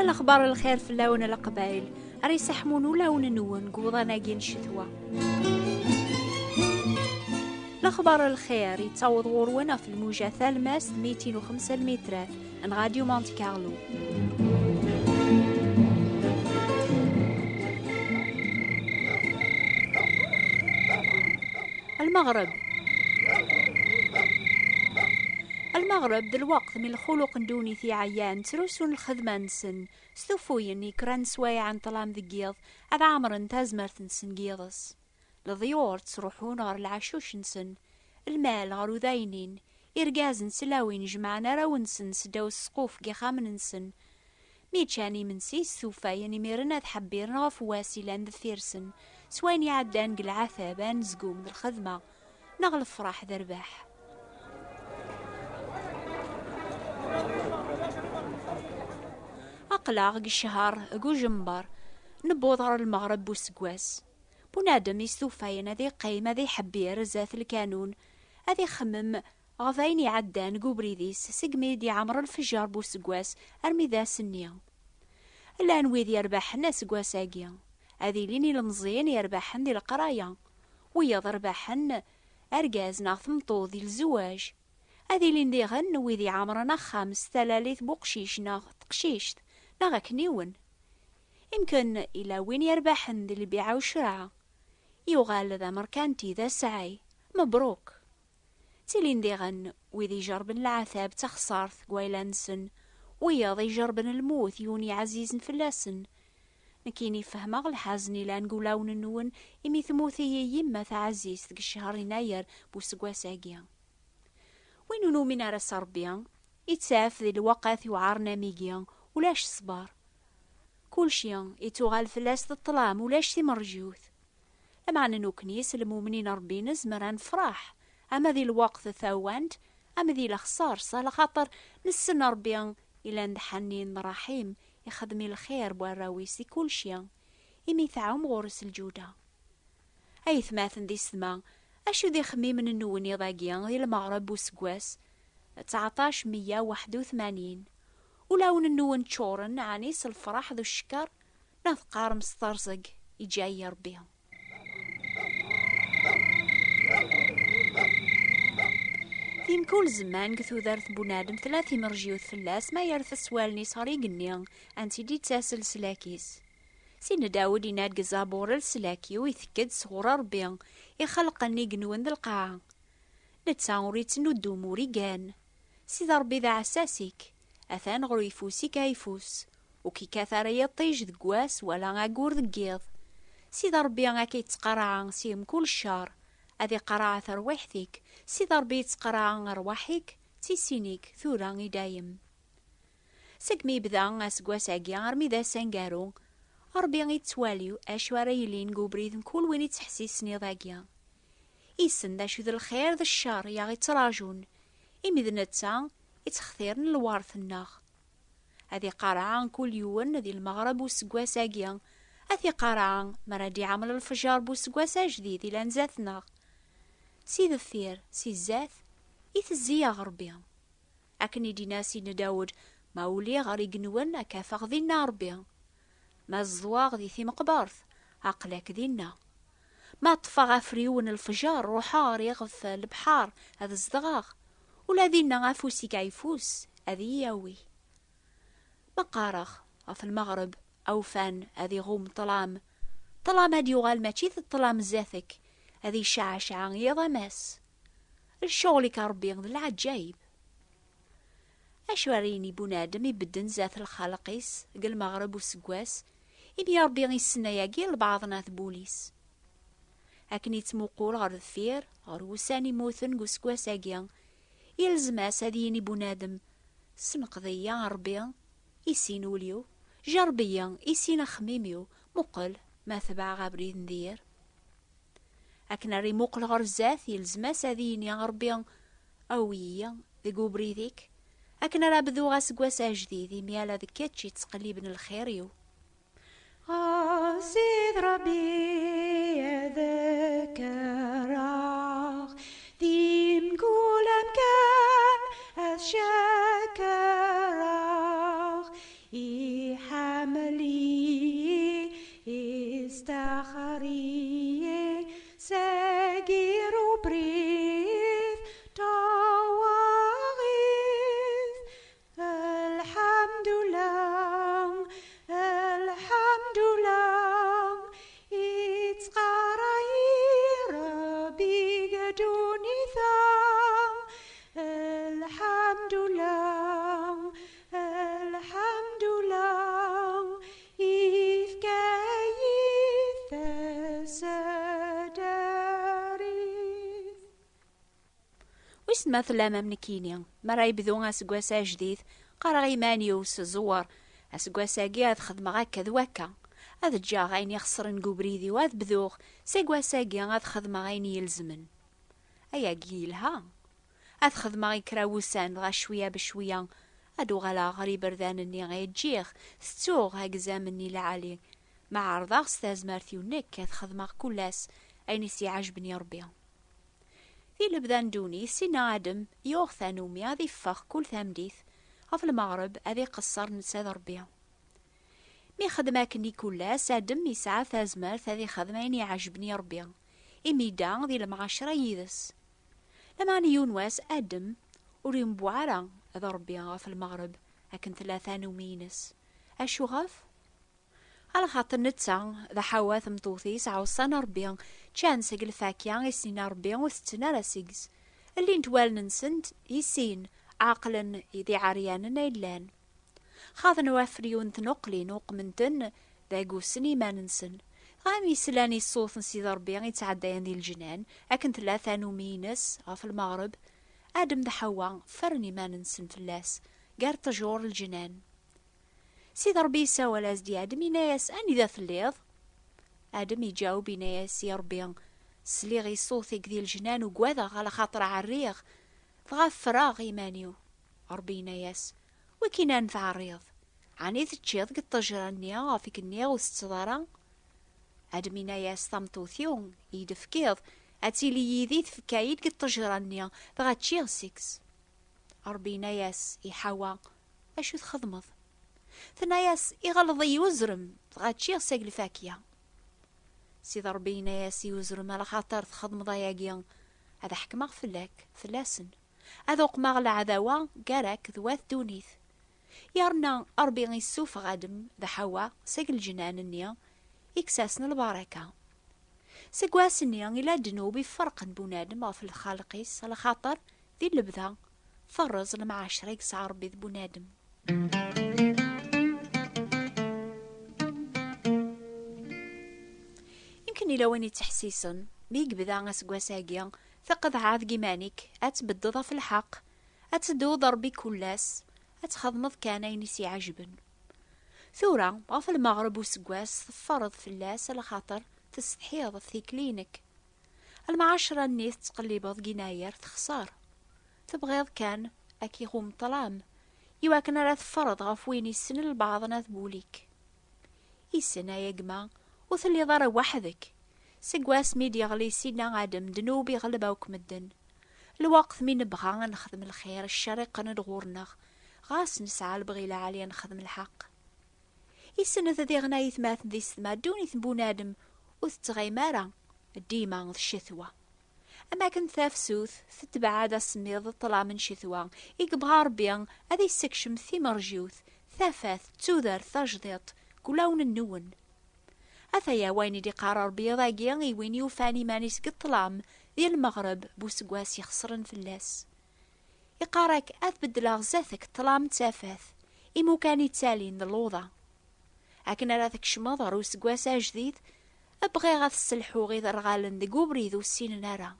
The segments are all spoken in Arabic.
الأخبار الخير في اللون القبائل أريس حمون لون نون قوضانا جين شتوى. الأخبار الخير يتصوض غرونا في الموجة ثالماس 205 المترات عن راديو مونتي كارلو. المغرب دلوقت من الخلق ندوني في عيان تروسون الخدمة نسن ستوفوين يكران سوايا عن طلام ذقيض هذا عمر تازمرت نسن قيضس لضيور تروحون غير العشوش نسن المال غير ذاينين إرقاز نسلاوين جمعنا راونسن سداو السقوف قيخام نسن ميتشاني من سيس ثوفاين ميرنا تحبيرنا غفواسيلان ذفيرسن سوين يعدان قلعثابان زقوم الخدمة نغل فرح ذرباح. أقلاغ الشهر أقو جنبر نبوض غير المغرب بوسقواس بنادم يستوفاين هذي قيمة ذي حبير زات الكانون هذي خمم غفاين يعدان قو بريديس سقمي دي عمر الفجار بوسقواس أرمي ذا سنيا الآن ويذ يرباحنا سقواساقيا هذي ليني المزين يرباحن دي القرايا ويض رباحن أرقازنا ثمطو ذي الزواج هذي لين دي غن ويذي عمرنا 5000 بقشيشنا تقشيشت ناغك نيون يمكن إلى وين يربحن ذي اللي بيعوا شرعة يغال ذا مركانتي ذا سعي مبروك تلين دي غن ويذي جربن العذاب تخسارث قويلانسن وياضي جربن الموت يوني عزيز فلاسن نكيني فهمغ الحزني لان قولاون النون إمي ثموثي يما عزيز ذك الشهر يناير بوسقوا ساقيا وين نومنا رس ربيا يتساف ذي الوقت وعارنا ميقيا ولاش صبار كل شيء يتوغال فلاس الطلام ولاش ثي مرجوث لما نو كنيس المؤمنين ربي زمران فرح اما ذي الوقت ثوانت اما ذي الخسار صال خاطر نسن ربي الى ندحنين رحيم يخدمي الخير بوراويسي كل شيء يمي ثعم غورس الجودة اي ثماثن ذي السما اشو ذي خمي من النون يضاقيا ذي المغرب وسقواس 1981 ولون النون تشورن عنيس الفرح ذو الشكر نثقار مسترزق يجاي ربيها. ثيم كل زمان قثو ذارث بنادم 3 مرجيوث فلاس ما يرث سوالني صاري قنيا انتي دي تساسل سلاكيس سين داود يناد قزابور السلاكي ويثكد صغور ربيا يخلقني قنون ذا القاعة نتساوريت ندو موريقان سيدا ربي ذا عساسيك أثان غرو يفوسي كيفوس وكي كاثر يطيج ذقواس ولا غاقور ذقيض سيدا ربي غاكي تقرع سيم كل شهر أذي قرع ثرويحتك سيدا ربي يتقرع رواحك تيسينيك ثورا دايم سقمي بذا أسقواس أقيا غرمي ذا سنقارو ربي يتواليو أشوار يلين قوبريذن كل وين يتحسيسني ذاقيا إيسن ذا شو ذا الخير ذا الشر ياغي تراجون إمي ذنتا يتخثيرن الوارث الناغ هذي قارعان كل يوم ذي المغرب وسقواساقيا هذي قارعان مرادي عمل الفجار بوسقواسا جديد إلى نزاثنا سي ذفير سي الزاث يتزيا غربيا أكني دي ناسي نداود ما ولي غريق نون أكافغ ذي النار بيا ما الزواغ ذي ثي مقبارث عقلك ذينا ما طفى فريون الفجار روحار يغف البحار هذا الزدغاغ ولا ذينا غافوسي كايفوس هذي ياوي مقارخ في المغرب أو فان هذي غوم طلام هادي يغال ماشي الطلام زاثك هذي شعشع يضا ماس الشغل كربي العجايب أشواريني بنادم يبدن زاث الخالقيس قل مغرب وسقواس إمي ربي السنة ياقي لبعضنا بوليس أكني تموقور غير ذفير غير وساني موثن قسقواس أقيا يلزماس هذيني بنادم سنقضيا ربيا يسين وليو جربيا يسين خميميو مقل ما ثبع غابري ندير أكنا ري مقل غرزاث يلزماس هذيني ربيا أويا ذي بريذيك أكنا رابذو غاسقواس جديد ميالا ذكاتشي تقليبن الخيريو غاسيد ربي ذكراغ ذيم كولم كان أشكراغ ويس مثلا ممنكيني مرا يبدو اسكواسا جديد قرا غيمانيوس زور اسكواساكي هاد خدمة هكا ذواكا هاد جا غاين يخسرن قبريدي وهاد بذوغ سيكواساكي هاد خدمة غاين يلزمن ايا قيلها هاد خدمة غي كراوسان غا شوية بشوية هادو غالا غري بردانني غيجيغ ستوغ هاك زامني لعالي ما عرضاغ ستازمارتيو نك هاد خدمة كلاس ايني سي عجبني ربي في لبدان دوني سينا آدم يوغ ثانومي هذي فخ كل ثامديث غف المغرب هذي قصر نساد ربي مي خدمة كني كلاس آدم يسعى ثازمارت هذي خدمة يني عجبني ربي إميدا ذي المعاشرة يدس لما نيونواس آدم وريم بوعرا هذا ربي غف المغرب لكن ثلاثة نومينس أشو غف؟ على خاطر نتسا ذا حواث مطوثيس عوصان ربي كان سيقل فاكيان يسين ربي وستنا راسيقس اللي نتوال ننسند يسين عاقلا يدي عريان نيلان خاطر نوافريون تنقلي نوق منتن ذا قوسني ما ننسن غام يسلاني الصوت نسيد ربي يتعدين ذي الجنان لكن ثلاثة نومينس غف المغرب آدم ذا حوا فرني ما ننسن فلاس قار تجور الجنان سيد ربي يساوى لاز دي آدم ينايس أني ذا ثليض آدم يجاوب ينايس يا ربي سليغي صوثيك ذي الجنان وقواذا على خاطر عالريغ فغاف فراغ يمانيو ربي ينايس وكينا نفع الريض عني تتشيض قد تجرانيا غافيك النيا وستضارا آدم ينايس ثمطوثيون يدفكيض أتيلي يذيث فكايد قد تجرانيا فغا تشيغ سيكس ربي ينايس يحاوى أشو تخدمض ثناياس يغلظ يوزرم غاتشيغ ساقل فاكية سيد ربي يناياس يوزرم على خاطر تخدم ضياقيا هذا حكمة فلاك فلاسن هذا قماغ العذاوة قارك ذوات دونيث يارنا ربي غيسوف غادم ذا حوا ساقل جنان النيا يكساسن البركة سقواس النيا إلا دنوبي فرق بنادم غف الخالقيس على خاطر ذي اللبذا فرز المعاشرة يكسع ربي ذ بنادم يمكن إلا وين تحسيسن ميق بذا اسكواساكيا ثقد عاد جيمانيك أتبدض في الحق أتدو ضربي كلاس أتخدمض كان ينسي عجبن ثورة غف المغرب وسكواس فرض فلاس على خاطر تستحيض في كلينك المعاشرة النيث تقلبض جناير تخسار تبغيض كان أكي غوم طلام يواكن راه تفرض غف وين يسن البعض بوليك يسنا يا جما وثلي ضرا وحدك سقواس ميدي غلي سينا عدم دنوبي غلباوك مدن الوقت مين بغا نخدم الخير الشرق ندغورنا غاس نسعى البغيلة عليا نخدم الحق يسن ذي غنايث ماث ذي سما دوني بنادم وثتغيمارا ديما الشثوة أما كنت ثافسوث تتبع عاد السميض طلع من شثوة يقبغى ربيان هذي السكشم ثي مرجيوث ثافاث تودر ثجديط كلاون النون أثيا ويني دي قرار بيضاقيا ويني وفاني ماني سقط طلام ذي المغرب بوسقواس يخسرن في اللاس يقارك أثبت لغزاثك طلام تافاث إمو كان يتسالين ذلوضة لكن راثك شمضر وسقواسا جديد أبغي غاث السلحو غيظ رغالن ذي قبري ذو السين نارا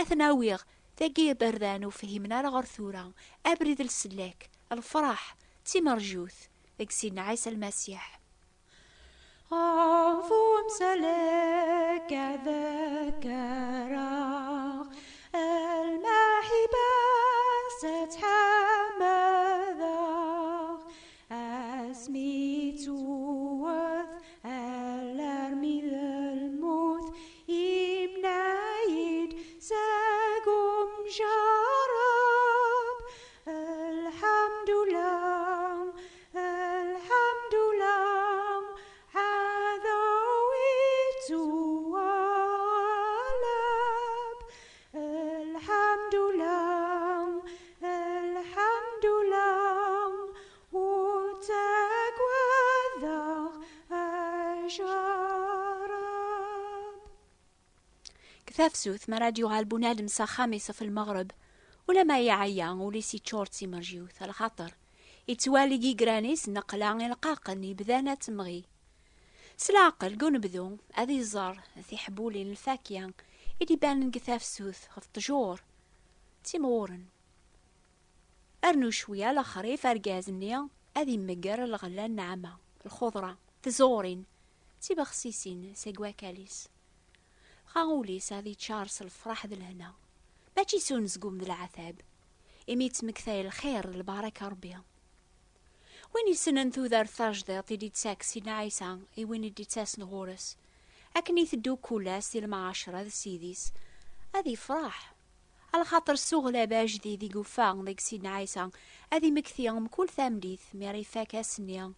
أثناويغ ذاقي بردان وفهمنا لغرثورا أبرد السلاك الفرح تيمرجوث ذاك سيدنا عيسى المسيح غافوم سلك ذكرى المحبة ستحمذا أسميت وذ الأرمي الموت يمنايد ساقم جرب الحمد لله الحمد لله عذويت وغلب الحمد لله الحمد لله وتقوى ذا أجرب كثاف سوث ما راديو غالبونادم سا خامسة في المغرب ولا ما يعيان وليسي تشورتسي مرجيوث على خاطر يتوالي جي جرانيس نقلان القاقني بذانا تمغي سلاقل قون بذو هذي الزار ذي حبولي الفاكيان إدي بان كثاف سوث غف طجور تيمغورن. أرنو شوية لخريف أرقازني أذي مقر الغلة النعمة الخضرة تزورين تيبخسيسين سيقوا كاليس خاوليس هذي تشارس الفرح ذي الهنا ماشي سونزقوم ذي العذاب إميت مكثاي الخير البركة ربيا. وين يسنن ذو ذار ثاجديط يدي تساكسي نعيسان وين يدي تاس نغورس أكني تدو كولاس دي المعاشرة ذي سيديس هذي فرح على خاطر السوغلة باش ذي قفان ذيك سيدنا عيسى هذي مكثيان كل ثامديث ميري فاكاسنيا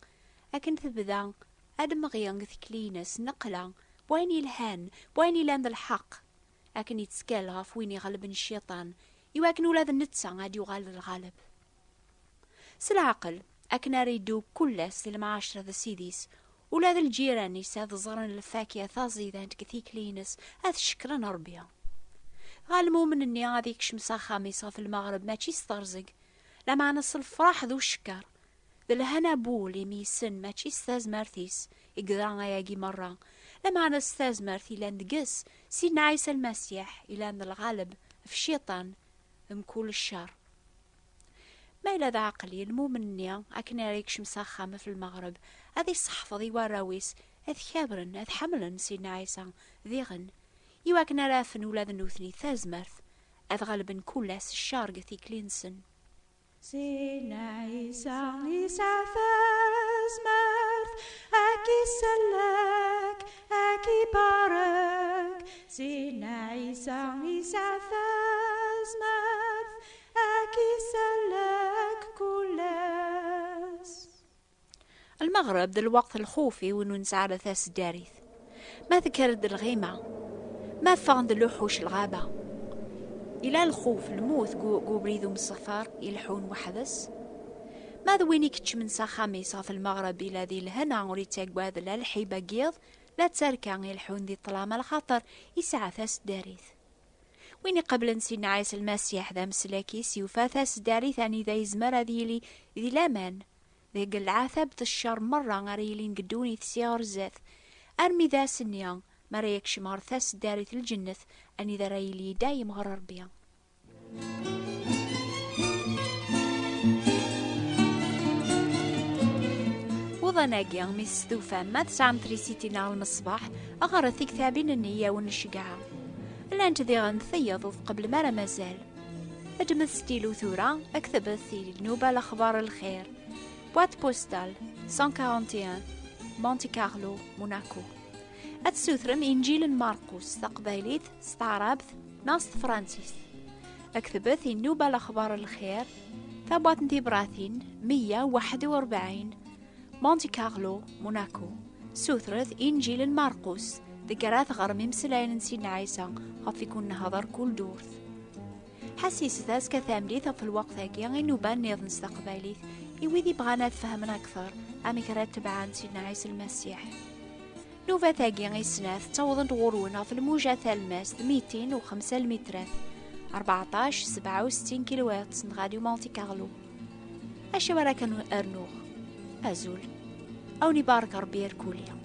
أكن تبدا أدمغيان ذكلينس نقلا بوين الهان بوين يلاند الحق أكن يتسكال غف وين يغلب الشيطان يواكن ولاد النتسا غادي يغالب الغالب سالعقل أكن ريدو كلاس للمعاشرة ذا سيديس ولاد الجيران يساد زرن الفاكية ثازي ذا كثي كلينس هذا شكرا ربيا. غالمو من اني هذيك شمسة خامسة في المغرب ماشي استرزق لا معنى الفرح ذو الشكر ذا الهنا بول يميسن ماشي استاز مرثيس يقدران غياقي مرة لا معنى استاز مرثي لاندقس سيدنا عيسى المسيح إلان الغالب في الشيطان مكول الشر. ما إلا ذا عقلي المؤمن اني أكنا ريك شمسة خامة في المغرب هذي الصحفة ذي وراويس هذ خابرن هذ حملن سيدنا عيسى ذيغن يواكن رافن ولاد نوثني ثازمرث أذغلبن كلاس الشارق ثي كلينسن سيدنا عيسى ثازمرث أكي سلك أكي بارك سيدنا عيسى ثازمرث أكي سلك كلاس. المغرب ذا الوقت الخوفي ونو نسعر ثاس داريث ما ذكرت الغيمة ما فاند اللوحوش الغابة إلى الخوف الموت قو بريدو من الصفار يلحون وحدث ماذا وين يكتش من خامسة في المغرب إلى ذي الهنا وريتاق بهذا لا الحيبة قيض لا تساركان يلحون ذي الطلامة الخطر يسعى ثاس داريث وين قبل نسينا عيسى المسيح ذا مسلاكي سيوفا ثاس داريث يعني ذا يزمر ذي لامان ذي قل عاثب الشر مرة غريلين قدوني ثسيار زاث أرمي ذا سنيان مرا يكشمار ثاس داريث الجنة أني ذا رايلي دايم غرر بيا. وضناقيا ميس ذوفا ما تسعم تريسيتينا المصباح أغرثي كتابين النية والنشقعة إلا أنت ذي غنثيض قبل ما مازال أجمد ستيلو ثورة أكتب ثيل نوبة الأخبار الخير بوات بوستال 141 مونتي كارلو موناكو أتسوثرم إنجيل ماركوس تقبيليث ستعرابث ناس فرانسيس أكتبث النوبة الأخبار الخير ثابوات انتبراثين 141 مونتي كارلو موناكو سوثرث إنجيل ماركوس ذكرات غرمي مسلاين نسينا عيسى خاف يكون نهضر كل دورث حسيس ذاس كثامليث في الوقت هاكي النوبة نيض نستقبيليث يويذي بغانا تفهمنا أكثر أمي كرات تبعان سيدنا عيسى المسيح نوفا ثاقي غيسناث توضن غورونها في الموجة ثالماس 205 المترات 14-67 كيلوات غاديو مونتي كارلو أشي ورا كانوا أرنوغ أزول أو نبارك ربي الكوليا.